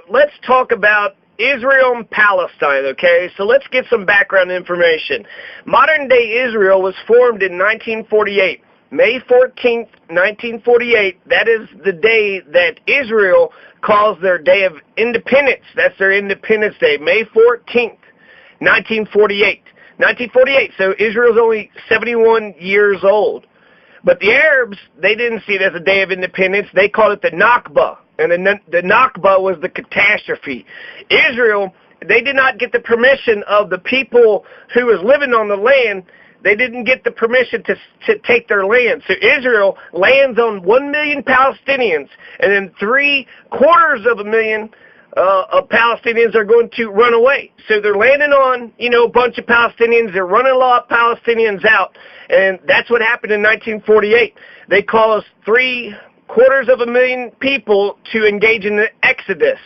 Let's talk about Israel and Palestine, okay? So let's get some background information. Modern-day Israel was formed in 1948. May 14th, 1948, that is the day that Israel calls their Day of Independence. That's their Independence Day, May 14th, 1948. 1948, so Israel's only 71 years old. But the Arabs, they didn't see it as a day of independence. They called it the Nakba. And the Nakba was the catastrophe. Israel, they did not get the permission of the people who was living on the land. They didn't get the permission to take their land. So Israel lands on 1 million Palestinians, and then 750,000 of Palestinians are going to run away. So they're landing on, a bunch of Palestinians. They're running a lot of Palestinians out, and that's what happened in 1948. They caused 750,000 people to engage in the Exodus,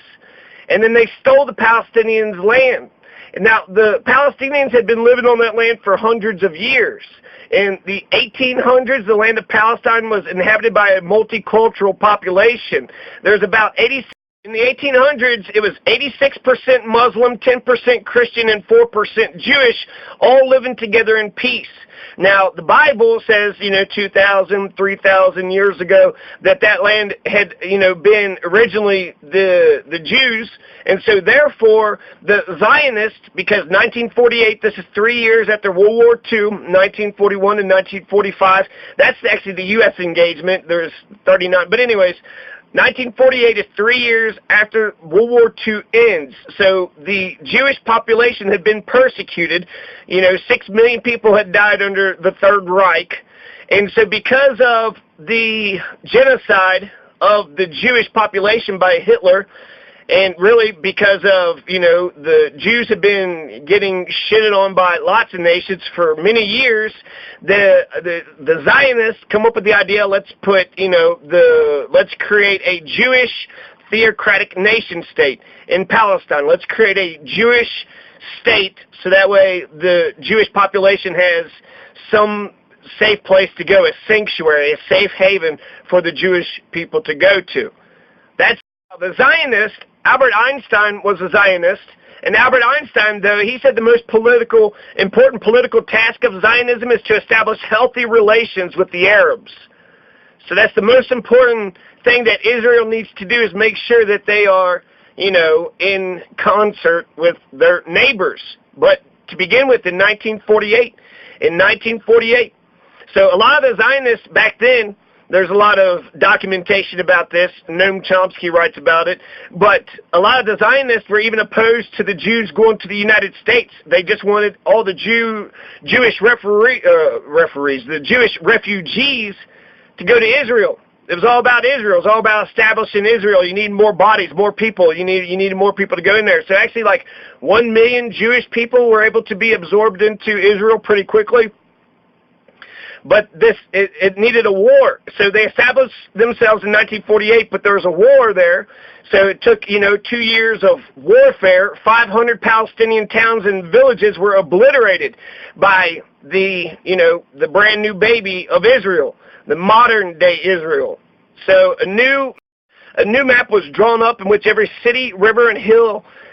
and then they stole the Palestinians' land. Now, the Palestinians had been living on that land for hundreds of years. In the 1800s, the land of Palestine was inhabited by a multicultural population. There's about 86. In the 1800s, it was 86% Muslim, 10% Christian, and 4% Jewish, all living together in peace. Now, the Bible says, 2,000, 3,000 years ago, that land had, been originally the Jews. And so, therefore, the Zionists, because 1948, this is 3 years after World War II, 1941 and 1945. That's actually the U.S. engagement. There's 39. But anyways, 1948 is 3 years after World War II ends. So the Jewish population had been persecuted. 6 million people had died under the Third Reich. And so because of the genocide of the Jewish population by Hitler, and really because of, the Jews have been getting shitted on by lots of nations for many years, the Zionists come up with the idea, let's create a Jewish theocratic nation state in Palestine. Let's create a Jewish state so that way the Jewish population has some safe place to go, a sanctuary, a safe haven for the Jewish people to go to. That's the Zionist. Albert Einstein was a Zionist, and Albert Einstein, though, he said the most important political task of Zionism is to establish healthy relations with the Arabs. So that's the most important thing that Israel needs to do, is make sure that they are, in concert with their neighbors. But to begin with, in 1948, so a lot of the Zionists back then, there's a lot of documentation about this. Noam Chomsky writes about it. But a lot of the Zionists were even opposed to the Jews going to the United States. They just wanted all the Jewish the Jewish refugees to go to Israel. It was all about Israel. It was all about establishing Israel. You need more bodies, more people. You needed more people to go in there. So actually, 1 million Jewish people were able to be absorbed into Israel pretty quickly. But it needed a war. So they established themselves in 1948, but there was a war there. So it took, 2 years of warfare. 500 Palestinian towns and villages were obliterated by the brand new baby of Israel, the modern day Israel. So a new map was drawn up in which every city, river, and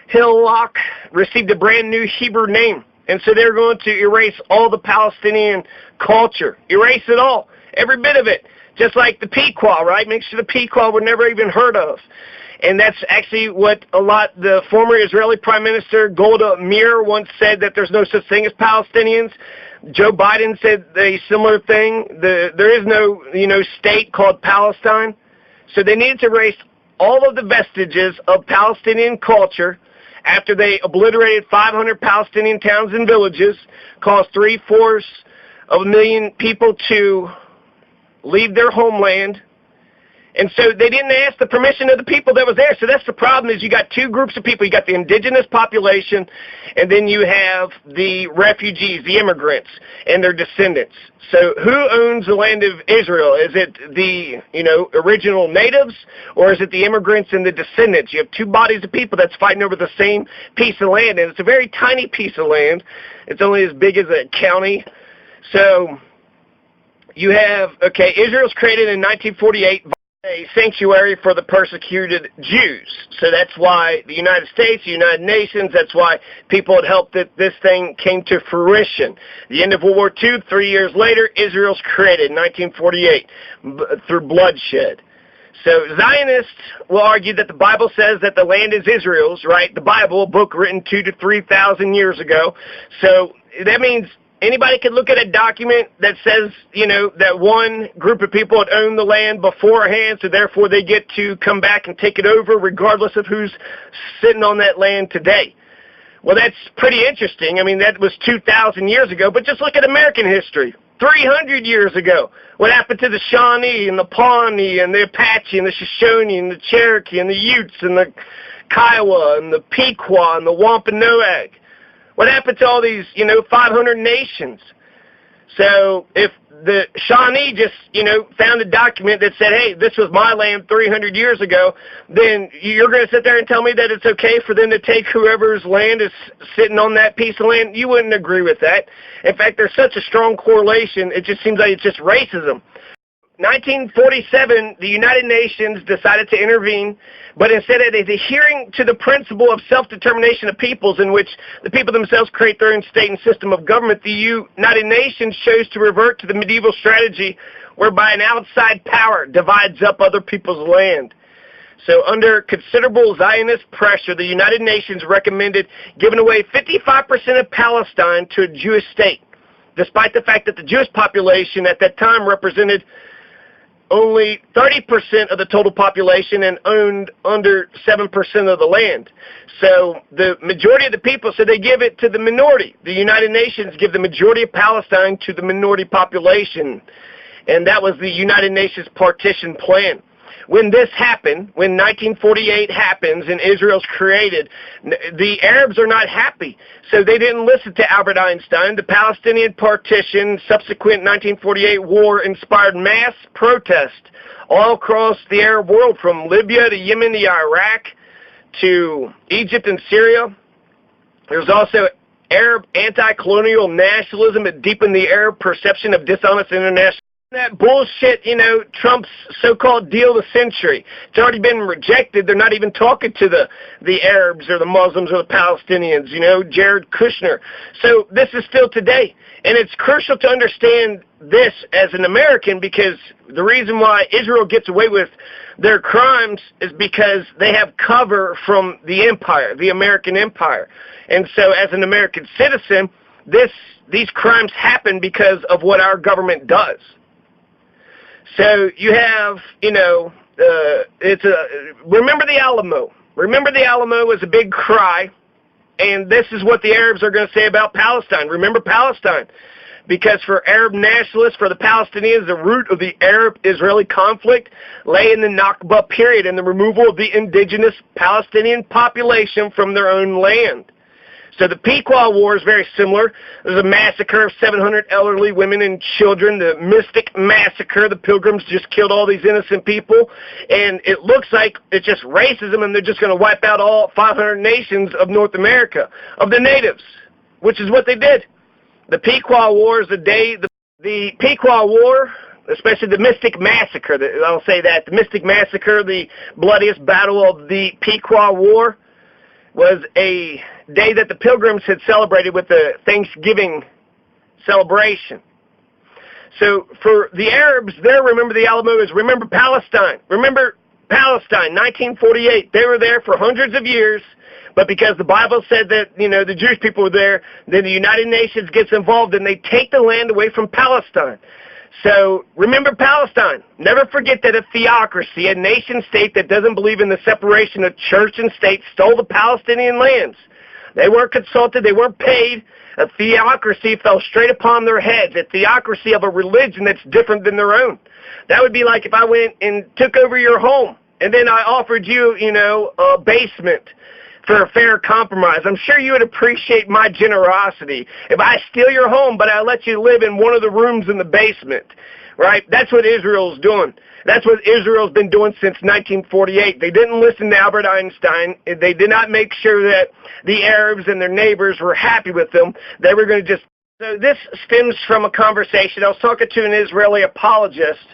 hillock received a brand new Hebrew name. And so they're going to erase all the Palestinian culture. Erase it all. Every bit of it. Just like the Pequot, right? Make sure the Pequot were never even heard of. And that's actually what the former Israeli Prime Minister Golda Meir once said, that there's no such thing as Palestinians. Joe Biden said a similar thing. There is no, state called Palestine. So they needed to erase all of the vestiges of Palestinian culture after they obliterated 500 Palestinian towns and villages, caused 750,000 people to leave their homeland. And so they didn't ask the permission of the people that was there. So that's the problem, is you got two groups of people. You got the indigenous population, and then you have the refugees, the immigrants, and their descendants. So who owns the land of Israel? Is it the, original natives, or is it the immigrants and the descendants? You have two bodies of people that's fighting over the same piece of land, and it's a very tiny piece of land. It's only as big as a county. So you have, Israel's created in 1948. a sanctuary for the persecuted Jews. So that's why the United States, the United Nations, that's why people had helped that this thing came to fruition. The end of World War II, 3 years later, Israel's created in 1948 through bloodshed. So Zionists will argue that the Bible says that the land is Israel's, right? The Bible, a book written 2,000 to 3,000 years ago. So that means anybody can look at a document that says, that one group of people had owned the land beforehand, so therefore they get to come back and take it over regardless of who's sitting on that land today. Well, that's pretty interesting. I mean, that was 2,000 years ago, but just look at American history. 300 years ago, what happened to the Shawnee and the Pawnee and the Apache and the Shoshone and the Cherokee and the Utes and the Kiowa and the Pequot and the Wampanoag? What happened to all these, 500 nations? So if the Shawnee just, found a document that said, hey, this was my land 300 years ago, then you're going to sit there and tell me that it's okay for them to take whoever's land is sitting on that piece of land? You wouldn't agree with that. In fact, there's such a strong correlation, it just seems like it's just racism. 1947, the United Nations decided to intervene, but instead of adhering to the principle of self-determination of peoples in which the people themselves create their own state and system of government, the United Nations chose to revert to the medieval strategy whereby an outside power divides up other people's land. So under considerable Zionist pressure, the United Nations recommended giving away 55% of Palestine to a Jewish state, despite the fact that the Jewish population at that time represented only 30% of the total population and owned under 7% of the land. So the majority of the people said they give it to the minority. The United Nations give the majority of Palestine to the minority population. And that was the United Nations partition plan. When this happened, when 1948 happens and Israel's created, the Arabs are not happy. So they didn't listen to Albert Einstein. The Palestinian partition, subsequent 1948 war inspired mass protest all across the Arab world, from Libya to Yemen to Iraq to Egypt and Syria. There's also Arab anti-colonial nationalism that deepened the Arab perception of dishonest international. That bullshit, Trump's so-called deal of the century. It's already been rejected. They're not even talking to the Arabs or the Muslims or the Palestinians, Jared Kushner. So this is still today. And it's crucial to understand this as an American, because the reason why Israel gets away with their crimes is because they have cover from the empire, the American empire. And so as an American citizen, these crimes happen because of what our government does. So you have, remember the Alamo. Remember the Alamo was a big cry, and this is what the Arabs are going to say about Palestine. Remember Palestine. Because for Arab nationalists, for the Palestinians, the root of the Arab-Israeli conflict lay in the Nakba period and the removal of the indigenous Palestinian population from their own land. So the Pequot War is very similar. There's a massacre of 700 elderly women and children, the Mystic Massacre. The Pilgrims just killed all these innocent people, and it looks like it's just racism, and they're just going to wipe out all 500 nations of North America, of the natives, which is what they did. The Pequot War is the day, the Pequot War, especially the Mystic Massacre, I'll say that, the Mystic Massacre, the bloodiest battle of the Pequot War, was a day that the Pilgrims had celebrated with the Thanksgiving celebration. So for the Arabs, there, remember the Alamo is remember Palestine. Remember Palestine, 1948. They were there for hundreds of years, but because the Bible said that, the Jewish people were there, then the United Nations gets involved and they take the land away from Palestine. So remember Palestine. Never forget that a theocracy, a nation-state that doesn't believe in the separation of church and state, stole the Palestinian lands. They weren't consulted. They weren't paid. A theocracy fell straight upon their heads, a theocracy of a religion that's different than their own. That would be like if I went and took over your home, and then I offered you, a basement for a fair compromise. I'm sure you would appreciate my generosity if I steal your home, but I let you live in one of the rooms in the basement, right? That's what Israel's doing. That's what Israel's been doing since 1948. They didn't listen to Albert Einstein. They did not make sure that the Arabs and their neighbors were happy with them. They were going to just So this stems from a conversation. I was talking to an Israeli apologist,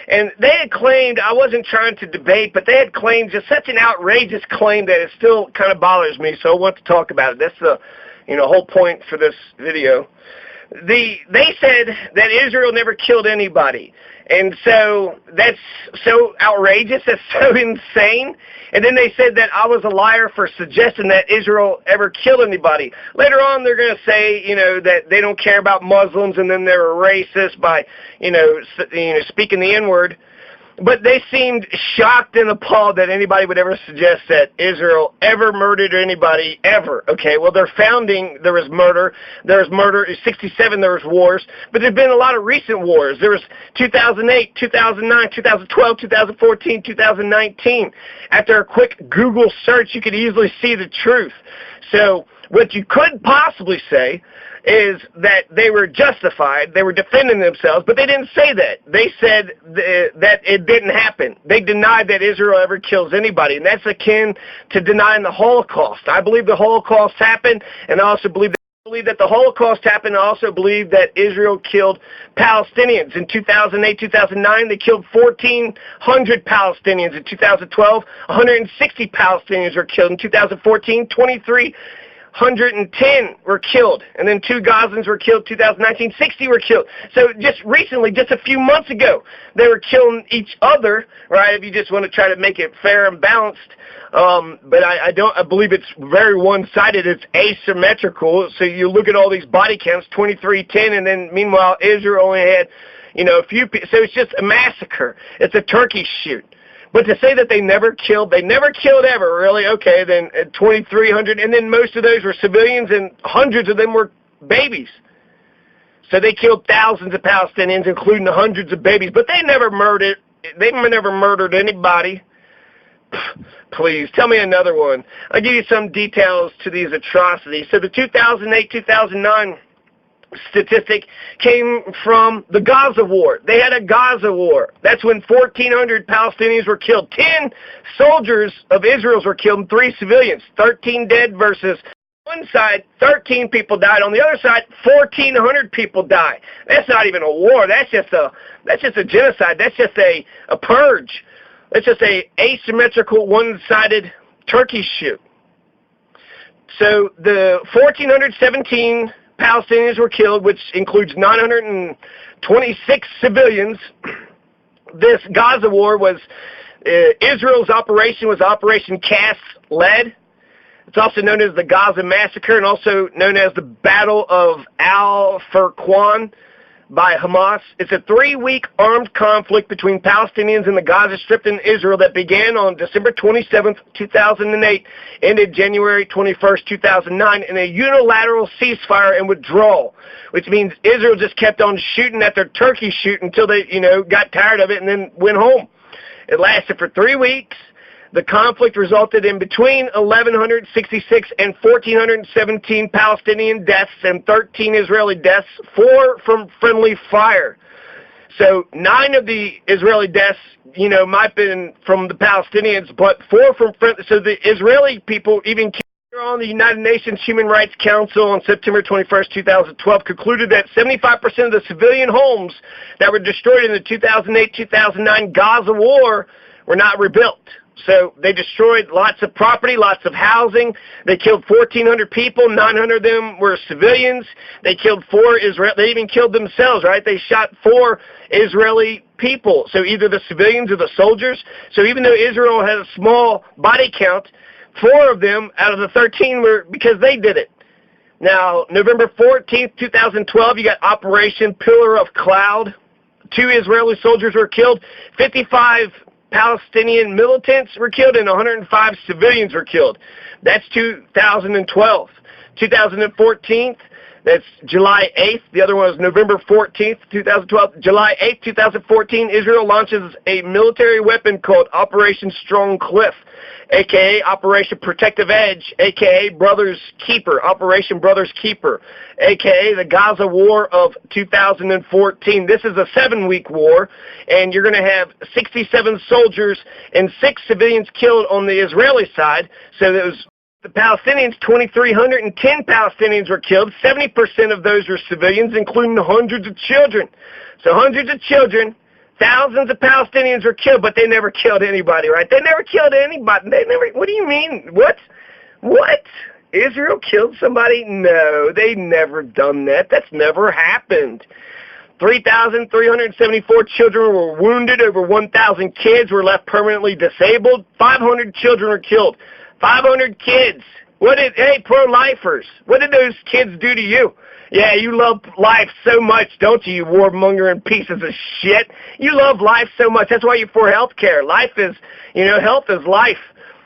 and they had claimed, I wasn't trying to debate, but they had claimed just such an outrageous claim that it still kind of bothers me, so I want to talk about it. That's the whole point for this video. They said that Israel never killed anybody. And so that's so outrageous, that's so insane. And then they said that I was a liar for suggesting that Israel ever killed anybody. Later on, they're going to say, that they don't care about Muslims, and then they're racist by, speaking the N-word. But they seemed shocked and appalled that anybody would ever suggest that Israel ever murdered anybody, ever. Okay, well, their founding, there was murder. There was murder. In 1967, there was wars. But there have been a lot of recent wars. There was 2008, 2009, 2012, 2014, 2019. After a quick Google search, you could easily see the truth. So what you could possibly say is that they were justified, they were defending themselves, but they didn't say that. They said that it didn't happen. They denied that Israel ever kills anybody, and that's akin to denying the Holocaust. I believe the Holocaust happened, and I also believe that the Holocaust happened. I also believe that Israel killed Palestinians. In 2008, 2009, they killed 1,400 Palestinians. In 2012, 160 Palestinians were killed. In 2014, 2,310 were killed, and then 2 Gazans were killed. 2019, 60 were killed. So just recently, just a few months ago, they were killing each other, right, if you just want to try to make it fair and balanced. But I believe it's very one-sided. It's asymmetrical. So you look at all these body counts, 2310, and then meanwhile Israel only had, a few people. So it's just a massacre. It's a turkey shoot. But to say that they never killed ever, really, okay, then 2,300, and then most of those were civilians, and hundreds of them were babies. So they killed thousands of Palestinians, including hundreds of babies, but they never murdered anybody. Please, tell me another one. I'll give you some details to these atrocities. So the 2008-2009 statistic came from the Gaza war. They had a Gaza war. That's when 1,400 Palestinians were killed. 10 soldiers of Israel's were killed and 3 civilians. 13 dead versus one side, 13 people died. On the other side, 1,400 people died. That's not even a war. That's just a genocide. That's just a purge. That's just a asymmetrical, one-sided turkey shoot. So the 1,417 Palestinians were killed, which includes 926 civilians. This Gaza war was, Israel's operation was Operation Cast Lead. It's also known as the Gaza Massacre and also known as the Battle of Al-Furqan by Hamas. It's a 3-week armed conflict between Palestinians and the Gaza Strip and Israel that began on December 27th, 2008, ended January 21st, 2009, in a unilateral ceasefire and withdrawal, which means Israel just kept on shooting at their turkey shoot until they, got tired of it and then went home. It lasted for 3 weeks. The conflict resulted in between 1,166 and 1,417 Palestinian deaths and 13 Israeli deaths, 4 from friendly fire. So 9 of the Israeli deaths, might have been from the Palestinians, but 4 from friendly. So the Israeli people, even on the United Nations Human Rights Council on September 21st, 2012, concluded that 75% of the civilian homes that were destroyed in the 2008-2009 Gaza war were not rebuilt. So they destroyed lots of property, lots of housing. They killed 1,400 people. 900 of them were civilians. They killed 4 Israel. They even killed themselves, right? They shot 4 Israeli people. So either the civilians or the soldiers. So even though Israel had a small body count, 4 of them out of the 13 were because they did it. Now, November 14th, 2012, you got Operation Pillar of Cloud. 2 Israeli soldiers were killed. 55 Palestinian militants were killed and 105 civilians were killed. That's 2012. 2014, that's July 8th. The other one was November 14th, 2012. July 8th, 2014, Israel launches a military weapon called Operation Strong Cliff, a.k.a. Operation Protective Edge, a.k.a. Brothers Keeper, Operation Brothers Keeper, a.k.a. the Gaza War of 2014. This is a 7-week war, and you're going to have 67 soldiers and 6 civilians killed on the Israeli side. So it was The Palestinians, 2,310 Palestinians were killed. 70% of those were civilians, including hundreds of children. So hundreds of children, thousands of Palestinians were killed, but they never killed anybody, right? They never killed anybody. What do you mean? What? Israel killed somebody? No, they never done that. That's never happened. 3,374 children were wounded. Over 1,000 kids were left permanently disabled. 500 children were killed. 500 kids. Hey, pro-lifers, what did those kids do to you? Yeah, you love life so much, don't you, you warmongering pieces of shit? You love life so much. That's why you're for health care. Life is, health is life.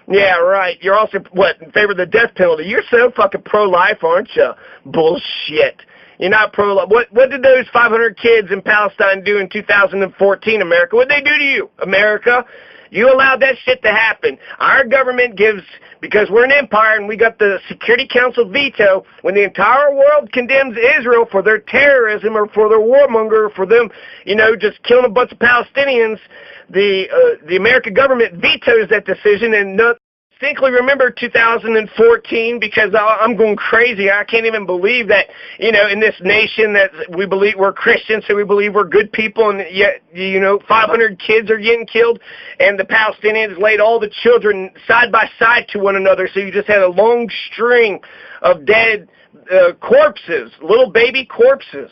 Yeah, right. You're also, in favor of the death penalty? You're so fucking pro-life, aren't you? Bullshit. You're not pro-life. What did those 500 kids in Palestine do in 2014, America? What did they do to you, America? You allowed that shit to happen. Our government gives, because we're an empire and we got the Security Council veto, when the entire world condemns Israel for their terrorism or for their warmonger, or for them, just killing a bunch of Palestinians, the American government vetoes that decision. And distinctly remember 2014, because I'm going crazy. I can't even believe that, in this nation that we believe we're Christians, so we believe we're good people, and yet, 500 kids are getting killed, and the Palestinians laid all the children side by side to one another, so you just had a long string of dead corpses, little baby corpses.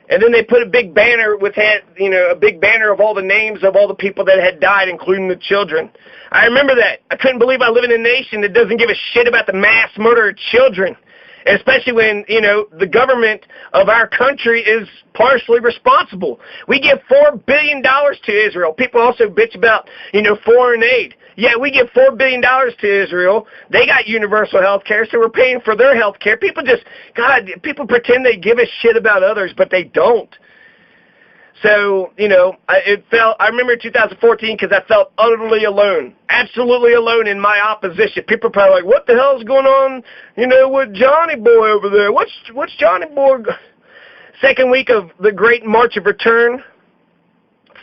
And then they put a big banner a big banner of all the names of all the people that had died, including the children. I remember that. I couldn't believe I live in a nation that doesn't give a shit about the mass murder of children, especially when, the government of our country is partially responsible. We give $4 billion to Israel. People also bitch about, foreign aid. Yeah, we give $4 billion to Israel. They got universal health care, so we're paying for their health care. People people pretend they give a shit about others, but they don't. So, I remember 2014 because I felt utterly alone, absolutely alone in my opposition. People are probably like, what the hell is going on, with Johnny Boy over there? What's Johnny Boy? Second week of the Great March of Return,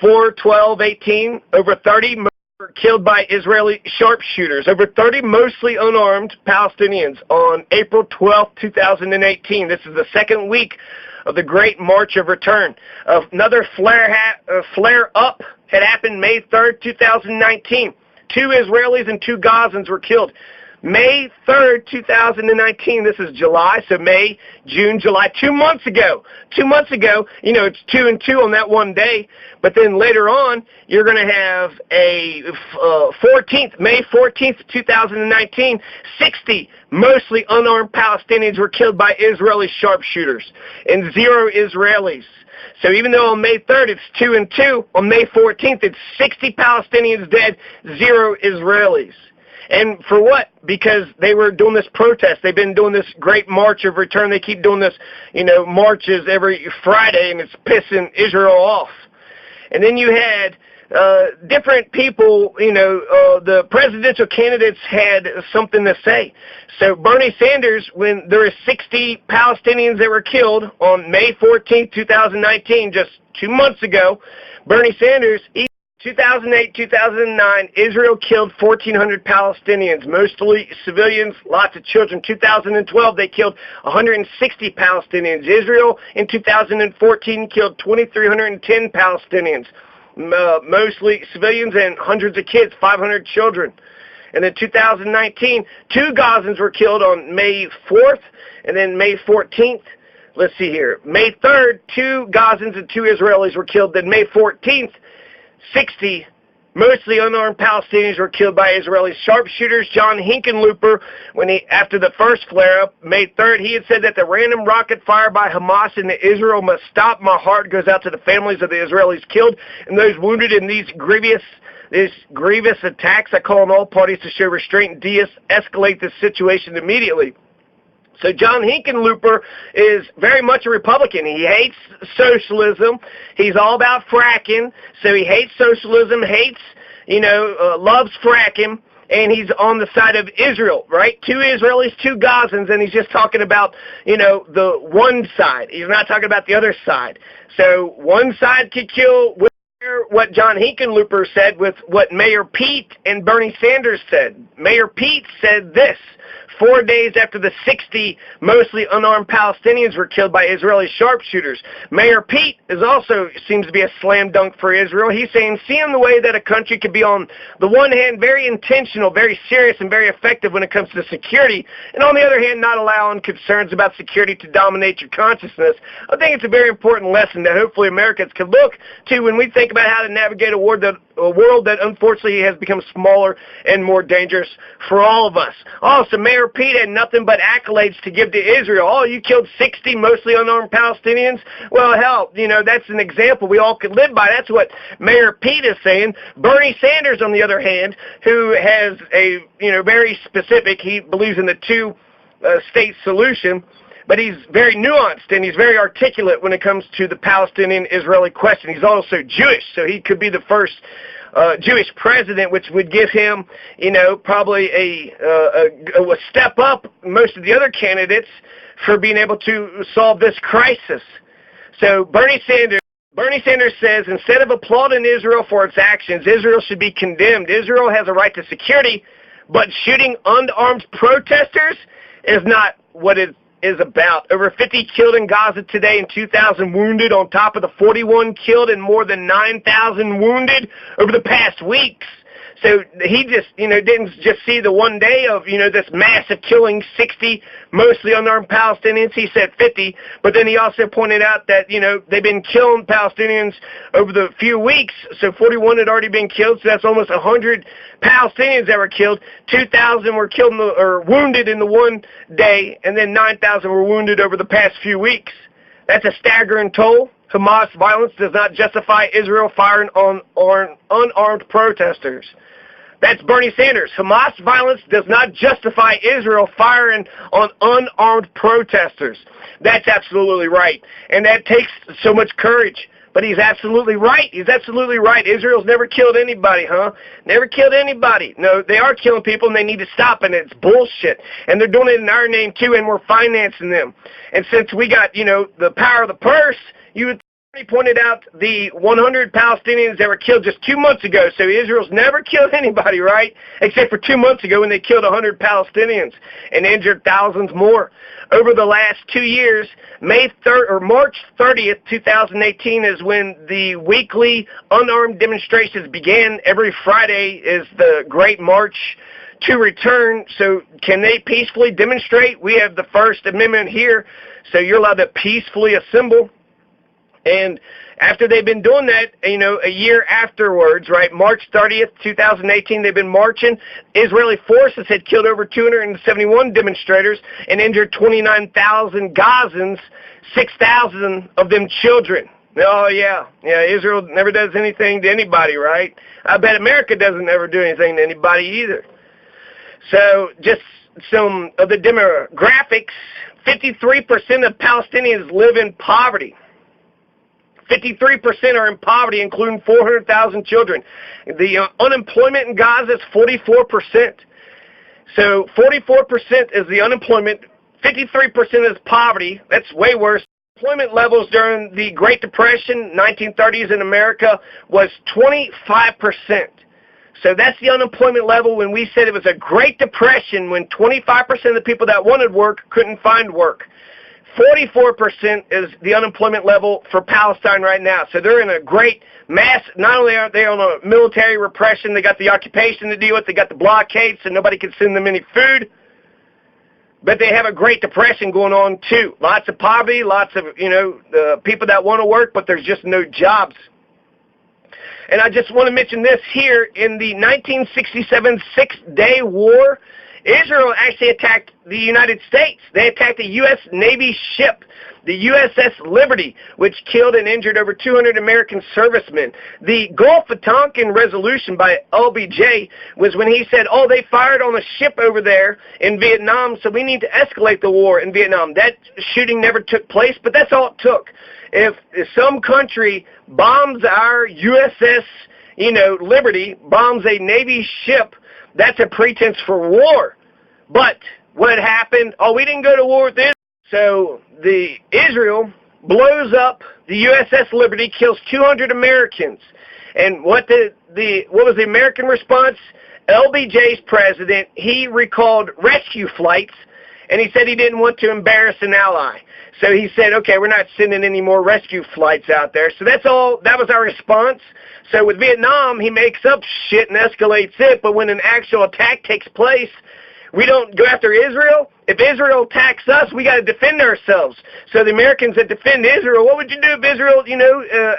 4/12/18, over 30 were killed by Israeli sharpshooters, over 30 mostly unarmed Palestinians on April 12, 2018. This is the second week of the Great March of Return. Another flare-up had happened May 3rd, 2019. 2 Israelis and 2 Gazans were killed. May 3rd, 2019, this is July, so May, June, July, 2 months ago. 2 months ago, it's 2 and 2 on that one day, but then later on, you're going to have a May 14th, 2019, 60 mostly unarmed Palestinians were killed by Israeli sharpshooters, and 0 Israelis. So even though on May 3rd it's 2 and 2, on May 14th it's 60 Palestinians dead, 0 Israelis. And for what? Because they were doing this protest. They've been doing this Great March of Return. They keep doing this, marches every Friday, and it's pissing Israel off. And then you had different people, the presidential candidates had something to say. So Bernie Sanders, when there were 60 Palestinians that were killed on May 14th, 2019, just 2 months ago, Bernie Sanders, 2008, 2009, Israel killed 1,400 Palestinians, mostly civilians, lots of children. 2012, they killed 160 Palestinians. Israel in 2014 killed 2,310 Palestinians, mostly civilians and hundreds of kids, 500 children. And in 2019, 2 Gazans were killed on May 4th, and then May 14th. Let's see here. May 3rd, 2 Gazans and 2 Israelis were killed. Then May 14th, 60 mostly unarmed Palestinians were killed by Israeli sharpshooters. John Hickenlooper, after the first flare-up, May 3rd, he had said that the random rocket fire by Hamas into Israel must stop. My heart goes out to the families of the Israelis killed and those wounded in these grievous attacks. I call on all parties to show restraint and de-escalate this situation immediately. So John Hickenlooper is very much a Republican. He hates socialism. He's all about fracking. So he hates socialism, loves fracking, and he's on the side of Israel, right? 2 Israelis, 2 Gazans, and he's just talking about, the one side. He's not talking about the other side. So one side could kill what John Hickenlooper said with what Mayor Pete and Bernie Sanders said. Mayor Pete said this: 4 days after the 60 mostly unarmed Palestinians were killed by Israeli sharpshooters. Mayor Pete seems to be a slam dunk for Israel. He's saying, seeing the way that a country could be, on the one hand, very intentional, very serious, and very effective when it comes to security, and on the other hand, not allowing concerns about security to dominate your consciousness. I think it's a very important lesson that hopefully Americans can look to when we think about how to navigate a world that unfortunately has become smaller and more dangerous for all of us. Also, Mayor Pete had nothing but accolades to give to Israel. Oh, you killed 60 mostly unarmed Palestinians? Well, hell, that's an example we all could live by. That's what Mayor Pete is saying. Bernie Sanders, on the other hand, who has a, very specific, he believes in the two-state solution, but he's very nuanced and he's very articulate when it comes to the Palestinian-Israeli question. He's also Jewish, so he could be the first Jewish president, which would give him, probably a step up most of the other candidates for being able to solve this crisis. So Bernie Sanders says, instead of applauding Israel for its actions, Israel should be condemned. Israel has a right to security, but shooting unarmed protesters is not what it is about. Over 50 killed in Gaza today and 2,000 wounded, on top of the 41 killed and more than 9,000 wounded over the past weeks. So he just, didn't just see the one day of, this massive killing, 60 mostly unarmed Palestinians. He said 50, but then he also pointed out that, they've been killing Palestinians over the few weeks. So 41 had already been killed, so that's almost 100 Palestinians that were killed. 2,000 were killed or wounded in the one day, and then 9,000 were wounded over the past few weeks. That's a staggering toll. Hamas violence does not justify Israel firing on unarmed protesters. That's Bernie Sanders. Hamas violence does not justify Israel firing on unarmed protesters. That's absolutely right. And that takes so much courage. But he's absolutely right. He's absolutely right. Israel's never killed anybody, huh? Never killed anybody. No, they are killing people, and they need to stop, and it's bullshit. And they're doing it in our name, too, and we're financing them. And since we got, the power of the purse, you would already pointed out the 100 Palestinians that were killed just 2 months ago. So Israel's never killed anybody, right? Except for 2 months ago when they killed 100 Palestinians and injured thousands more. Over the last 2 years, March 30th, 2018 is when the weekly unarmed demonstrations began. Every Friday is the Great March to Return. So can they peacefully demonstrate? We have the First Amendment here, so you're allowed to peacefully assemble. And after they've been doing that, a year afterwards, right, March 30th, 2018, they've been marching. Israeli forces had killed over 271 demonstrators and injured 29,000 Gazans, 6,000 of them children. Oh, yeah, Israel never does anything to anybody, right? I bet America doesn't ever do anything to anybody either. So just some of the demographics, 53% of Palestinians live in poverty. 53% are in poverty, including 400,000 children. The unemployment in Gaza is 44%. So 44% is the unemployment. 53% is poverty. That's way worse. Employment levels during the Great Depression, 1930s in America, was 25%. So that's the unemployment level when we said it was a Great Depression, when 25% of the people that wanted work couldn't find work. 44% is the unemployment level for Palestine right now. So they're in a great mass. Not only are they on a military repression, they got the occupation to deal with, they got the blockade, so nobody can send them any food. But they have a Great Depression going on too. Lots of poverty, lots of, people that want to work, but there's just no jobs. And I just want to mention this here. In the 1967 Six-Day War, Israel actually attacked the United States. They attacked a U.S. Navy ship, the USS Liberty, which killed and injured over 200 American servicemen. The Gulf of Tonkin resolution by LBJ was when he said, oh, they fired on a ship over there in Vietnam, so we need to escalate the war in Vietnam. That shooting never took place, but that's all it took. If some country bombs our USS, Liberty, bombs a Navy ship, that's a pretense for war. But what happened? Oh, we didn't go to war with Israel. So Israel blows up the USS Liberty, kills 200 Americans. And what was the American response? LBJ's president, he recalled rescue flights, and he said he didn't want to embarrass an ally. So he said, okay, we're not sending any more rescue flights out there. So that was our response. So with Vietnam, he makes up shit and escalates it, but when an actual attack takes place, we don't go after Israel. If Israel attacks us, we got to defend ourselves. So the Americans that defend Israel, what would you do if Israel,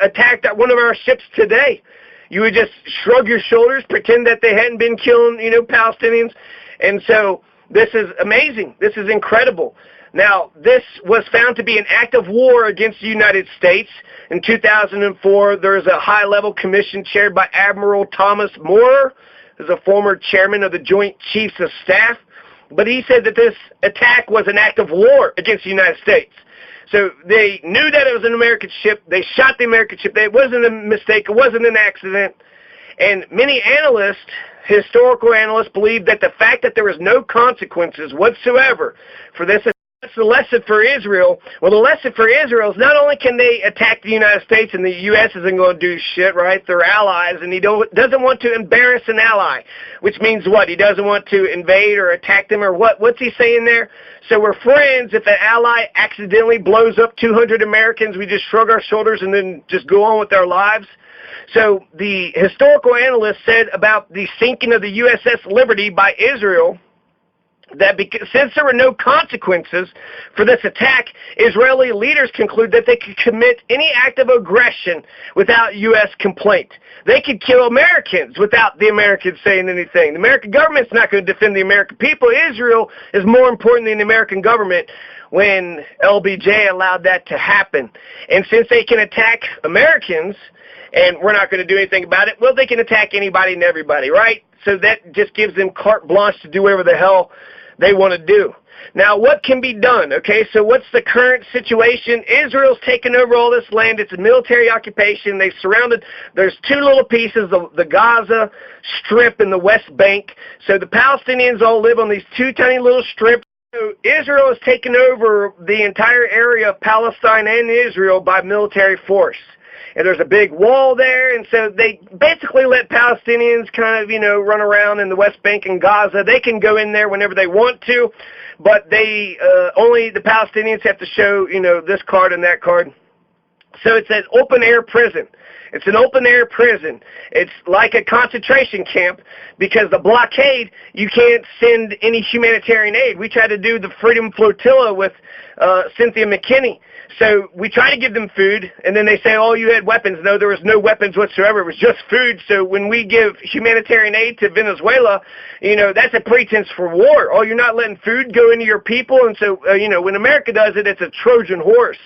attacked one of our ships today? You would just shrug your shoulders, pretend that they hadn't been killing, Palestinians. And so this is amazing. This is incredible. Now, this was found to be an act of war against the United States. In 2004, there was a high-level commission chaired by Admiral Thomas Moorer, who's a former chairman of the Joint Chiefs of Staff. But he said that this attack was an act of war against the United States. So they knew that it was an American ship. They shot the American ship. It wasn't a mistake. It wasn't an accident. And many analysts, historical analysts, believe that the fact that there was no consequences whatsoever for this, that's the lesson for Israel. Well, the lesson for Israel is not only can they attack the United States, and the U.S. isn't going to do shit, right? They're allies, and he doesn't want to embarrass an ally, which means what? He doesn't want to invade or attack them, or what? What's he saying there? So we're friends. If an ally accidentally blows up 200 Americans, we just shrug our shoulders and then just go on with our lives. So the historical analyst said about the sinking of the USS Liberty by Israel, that since there were no consequences for this attack, Israeli leaders conclude that they could commit any act of aggression without U.S. complaint. They could kill Americans without the Americans saying anything. The American government's not going to defend the American people. Israel is more important than the American government when LBJ allowed that to happen. And since they can attack Americans, and we're not going to do anything about it, well, they can attack anybody and everybody, right? So that just gives them carte blanche to do whatever the hell they want to do. Now, what can be done? Okay, so what's the current situation? Israel's taken over all this land. It's a military occupation. They've surrounded, there's two little pieces, the Gaza Strip and the West Bank. So the Palestinians all live on these two tiny little strips. So Israel has taken over the entire area of Palestine and Israel by military force. And there's a big wall there, and so they basically let Palestinians kind of, run around in the West Bank and Gaza. They can go in there whenever they want to, but they only the Palestinians have to show, this card and that card. So it's an open-air prison. It's an open-air prison. It's like a concentration camp because the blockade, you can't send any humanitarian aid. We tried to do the Freedom Flotilla with Cynthia McKinney. So we try to give them food, and then they say, oh, you had weapons. No, there was no weapons whatsoever. It was just food. So when we give humanitarian aid to Venezuela, that's a pretense for war. Oh, you're not letting food go into your people? And so, when America does it, it's a Trojan horse.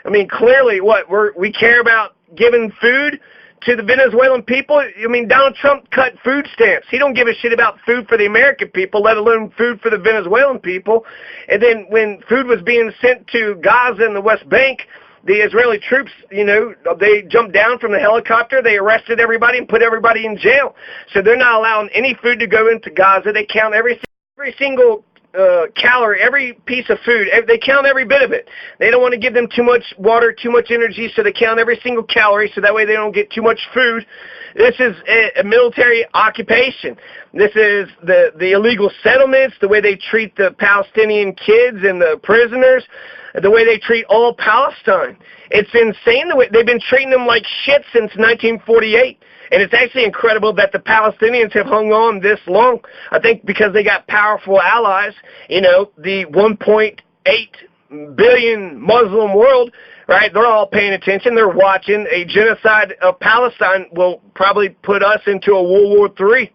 I mean, clearly, we care about giving food to the Venezuelan people? I mean, Donald Trump cut food stamps. He don't give a shit about food for the American people, let alone food for the Venezuelan people. And then when food was being sent to Gaza and the West Bank, the Israeli troops, they jumped down from the helicopter, they arrested everybody and put everybody in jail. So they're not allowing any food to go into Gaza. They count every single calorie, every piece of food. They count every bit of it. They don't want to give them too much water, too much energy, so they count every single calorie, so that way they don't get too much food. This is a military occupation. This is the illegal settlements, the way they treat the Palestinian kids and the prisoners, the way they treat all Palestine. It's insane the way they've been treating them like shit since 1948. And it's actually incredible that the Palestinians have hung on this long. I think because they got powerful allies, the 1.8 billion Muslim world, right? They're all paying attention. They're watching. A genocide of Palestine will probably put us into a World War III.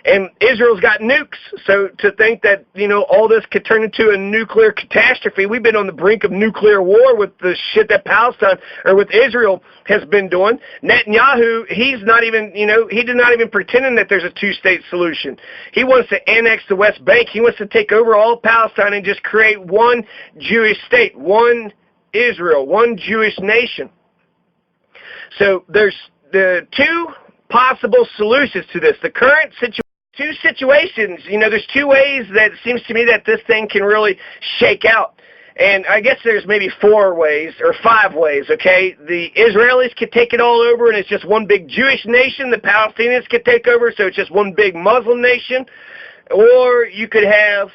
And Israel's got nukes, so to think that, all this could turn into a nuclear catastrophe, we've been on the brink of nuclear war with the shit that Palestine, or with Israel, has been doing. Netanyahu, he's not even, he's not even pretending that there's a two-state solution. He wants to annex the West Bank. He wants to take over all Palestine and just create one Jewish state, one Israel, one Jewish nation. So there's the two possible solutions to this. The current situation, two situations, there's two ways that it seems to me that this thing can really shake out. And I guess there's maybe 4 ways or 5 ways, okay? The Israelis could take it all over and it's just one big Jewish nation. The Palestinians could take over, so it's just one big Muslim nation. Or you could have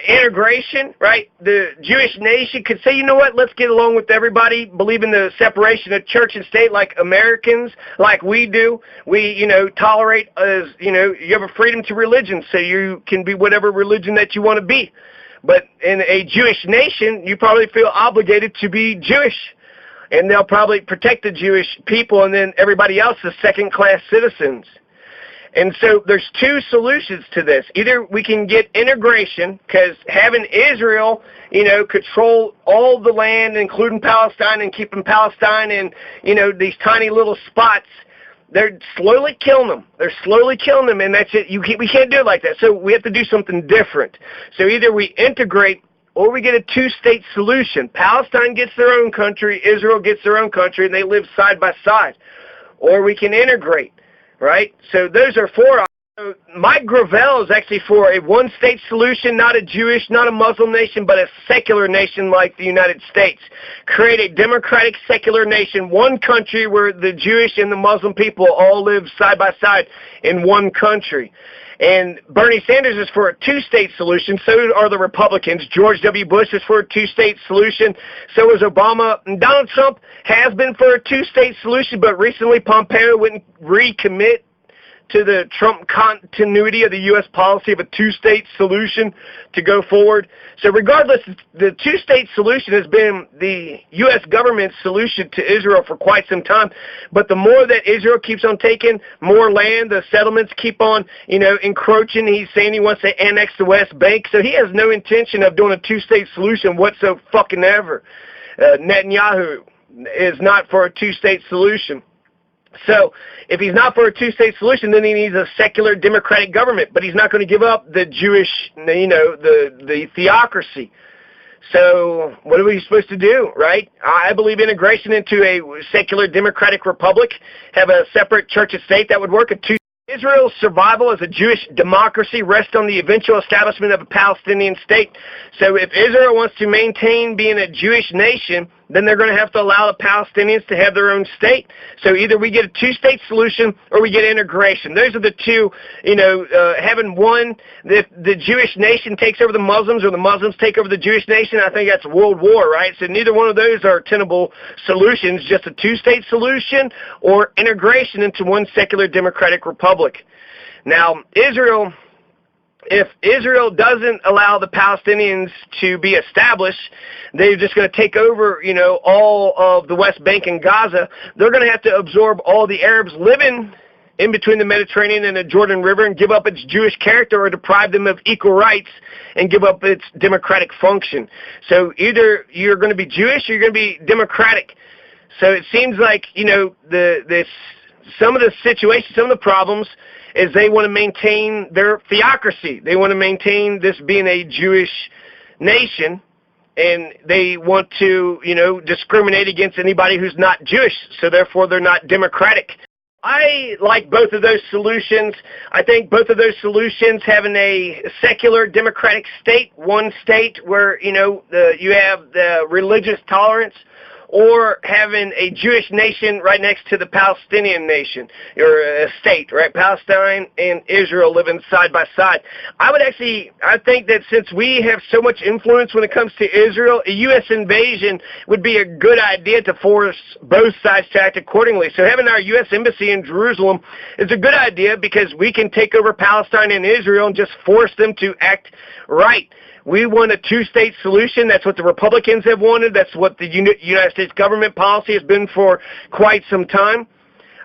integration, right? The Jewish nation could say, you know what, let's get along with everybody, believe in the separation of church and state like Americans, like we do. We, tolerate, as, you have a freedom to religion, so you can be whatever religion that you want to be. But in a Jewish nation, you probably feel obligated to be Jewish. And they'll probably protect the Jewish people, and then everybody else is second-class citizens. And so there's 2 solutions to this. Either we can get integration, because having Israel, control all the land, including Palestine, and keeping Palestine in, these tiny little spots, they're slowly killing them. They're slowly killing them, and that's it. We can't do it like that. So we have to do something different. So either we integrate or we get a 2-state solution. Palestine gets their own country, Israel gets their own country, and they live side by side. Or we can integrate, right? So those are 4 options. So Mike Gravel is actually for a 1-state solution, not a Jewish, not a Muslim nation, but a secular nation like the United States. Create a democratic secular nation, one country where the Jewish and the Muslim people all live side by side in one country. And Bernie Sanders is for a 2-state solution. So are the Republicans. George W. Bush is for a 2-state solution. So is Obama. And Donald Trump has been for a 2-state solution, but recently Pompeo wouldn't recommit to the Trump continuity of the U.S. policy of a 2-state solution to go forward. So regardless, the 2-state solution has been the U.S. government's solution to Israel for quite some time. But the more that Israel keeps on taking more land, the settlements keep on, encroaching. He's saying he wants to annex the West Bank. So he has no intention of doing a 2-state solution whatsoever. Netanyahu is not for a 2-state solution. So if he's not for a 2-state solution, then he needs a secular democratic government. But he's not going to give up the Jewish, the theocracy. So what are we supposed to do, right? I believe integration into a secular democratic republic, have a separate church and state, that would work. Israel's survival as a Jewish democracy rests on the eventual establishment of a Palestinian state. So if Israel wants to maintain being a Jewish nation, then they're going to have to allow the Palestinians to have their own state. So either we get a 2-state solution or we get integration. Those are the 2, having one, if the Jewish nation takes over the Muslims or the Muslims take over the Jewish nation, I think that's world war, right? So neither one of those are tenable solutions, just a 2-state solution or integration into one secular democratic republic. Now, if Israel doesn't allow the Palestinians to be established, they're just going to take over, all of the West Bank and Gaza. They're going to have to absorb all the Arabs living in between the Mediterranean and the Jordan River and give up its Jewish character or deprive them of equal rights and give up its democratic function. So either you're going to be Jewish or you're going to be democratic. So it seems like, some of the situations, some of the problems is they want to maintain their theocracy. They want to maintain this being a Jewish nation, and they want to, discriminate against anybody who's not Jewish, so therefore they're not democratic. I like both of those solutions. I think both of those solutions, having a secular democratic state, one state where, you have the religious tolerance, or having a Jewish nation right next to the Palestinian nation, or a state, right? Palestine and Israel living side by side. I think that since we have so much influence when it comes to Israel, a U.S. invasion would be a good idea to force both sides to act accordingly. So having our U.S. embassy in Jerusalem is a good idea because we can take over Palestine and Israel and just force them to act right. We want a 2-state solution. That's what the Republicans have wanted. That's what the United States government policy has been for quite some time.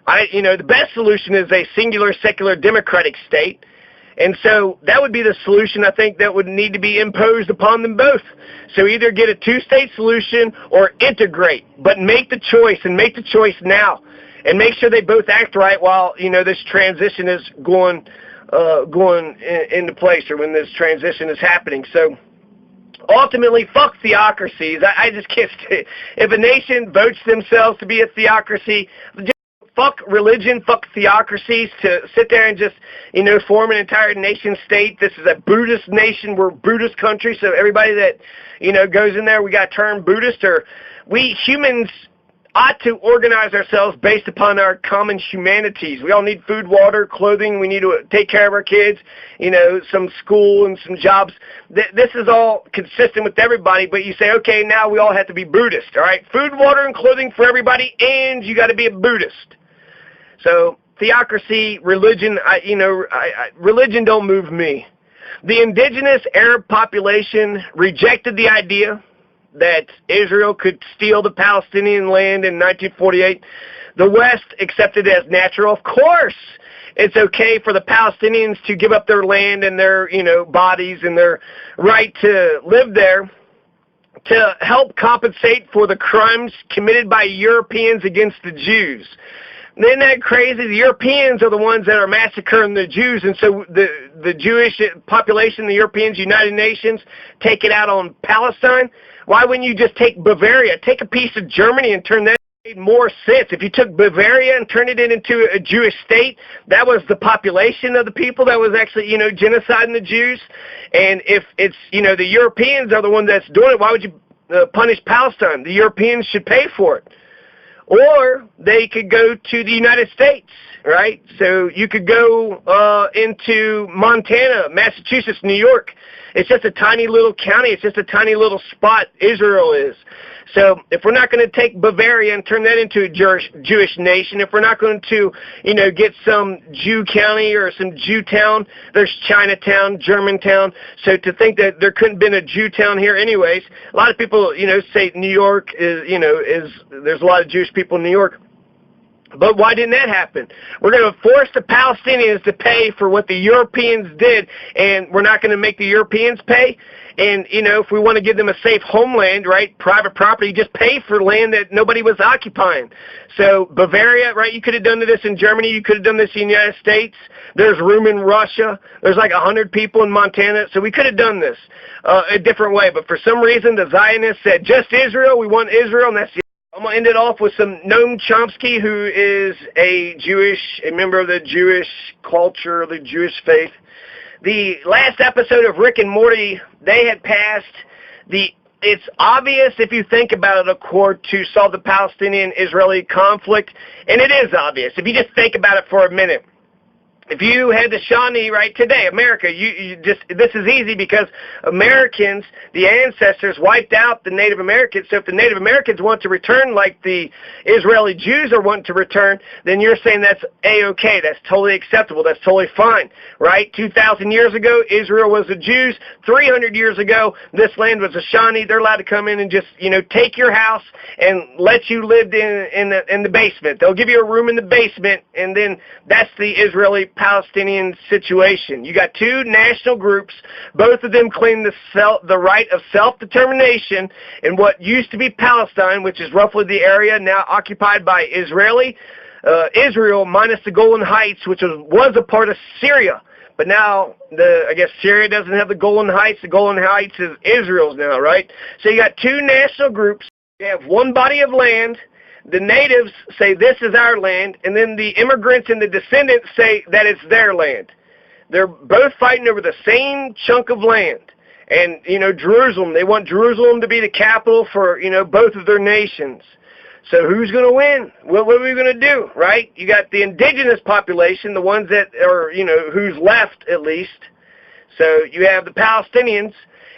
The best solution is a singular secular democratic state. And so that would be the solution, I think, that would need to be imposed upon them both. So either get a 2-state solution or integrate, but make the choice, and make the choice now. And make sure they both act right while, this transition is going into place, or when this transition is happening. So ultimately, fuck theocracies. I just can't. If a nation votes themselves to be a theocracy, just fuck religion, fuck theocracies to sit there and just, form an entire nation state. This is a Buddhist nation. We're a Buddhist country, so everybody that, goes in there, we got turned Buddhist. Or we humans ought to organize ourselves based upon our common humanities. We all need food, water, clothing. We need to take care of our kids, some school and some jobs. This is all consistent with everybody, but you say, okay, now we all have to be Buddhist, all right? Food, water, and clothing for everybody, and you got to be a Buddhist. So theocracy, religion, religion don't move me. The indigenous Arab population rejected the idea that Israel could steal the Palestinian land in 1948. The West accepted it as natural. Of course, it's okay for the Palestinians to give up their land and their, bodies and their right to live there to help compensate for the crimes committed by Europeans against the Jews. Isn't that crazy? The Europeans are the ones that are massacring the Jews, and so the Jewish population, the Europeans, United Nations, take it out on Palestine. Why wouldn't you just take Bavaria? Take a piece of Germany and turn that into more sense. If you took Bavaria and turned it into a Jewish state, that was the population of the people that was actually, genociding the Jews. And if it's, the Europeans are the ones that's doing it, why would you punish Palestine? The Europeans should pay for it. Or they could go to the United States, right? So you could go into Montana, Massachusetts, New York. It's just a tiny little county. It's just a tiny little spot, Israel is. So if we're not going to take Bavaria and turn that into a Jewish nation, if we're not going to, get some Jew county or some Jew town, there's Chinatown, Germantown. So to think that there couldn't have been a Jew town here anyways, a lot of people, say New York is, there's a lot of Jewish people in New York. But why didn't that happen? We're going to force the Palestinians to pay for what the Europeans did, and we're not going to make the Europeans pay. And, if we want to give them a safe homeland, right, private property, just pay for land that nobody was occupying. So Bavaria, right, you could have done this in Germany. You could have done this in the United States. There's room in Russia. There's like 100 people in Montana. So we could have done this a different way. But for some reason, the Zionists said, just Israel. We want Israel, and that's the I'm going to end it off with some Noam Chomsky, who is a member of the Jewish culture, the Jewish faith. The last episode of Rick and Morty, they had passed it's obvious if you think about it, accord to solve the Palestinian-Israeli conflict, and it is obvious if you just think about it for a minute. If you had the Shawnee right today, America, this is easy because Americans, the ancestors, wiped out the Native Americans. So if the Native Americans want to return like the Israeli Jews are wanting to return, then you're saying that's A-okay. That's totally acceptable. That's totally fine, right? 2,000 years ago, Israel was the Jews. 300 years ago, this land was the Shawnee. They're allowed to come in and just, take your house and let you live in the basement. They'll give you a room in the basement, and then that's the Israeli Palestinian situation. You got two national groups. Both of them claim the right of self-determination in what used to be Palestine, which is roughly the area now occupied by Israel minus the Golan Heights, which was a part of Syria. But now, I guess Syria doesn't have the Golan Heights. The Golan Heights is Israel's now, right? So you got two national groups. You have one body of land. The natives say this is our land, and then the immigrants and the descendants say that it's their land. They're both fighting over the same chunk of land. And, Jerusalem, they want Jerusalem to be the capital for, both of their nations. So who's going to win? What are we going to do, right? You got the indigenous population, the ones that are, who's left at least. So you have the Palestinians,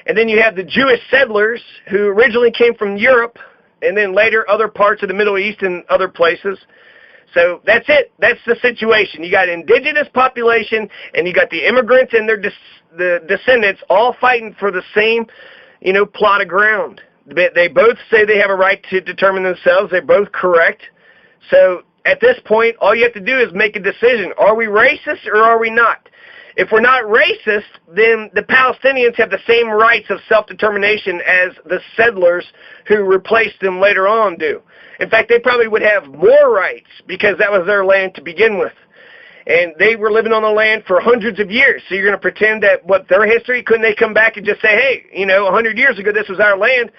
and then you have the Jewish settlers who originally came from Europe, and then later other parts of the Middle East and other places. So that's it. That's the situation. You got indigenous population, and you got the immigrants and the descendants all fighting for the same, plot of ground. They both say they have a right to determine themselves. They're both correct. So at this point, all you have to do is make a decision. Are we racist or are we not? If we're not racist, then the Palestinians have the same rights of self-determination as the settlers who replaced them later on do. In fact, they probably would have more rights because that was their land to begin with. And they were living on the land for hundreds of years. So you're going to pretend that their history, couldn't they come back and just say, hey, 100 years ago this was our land?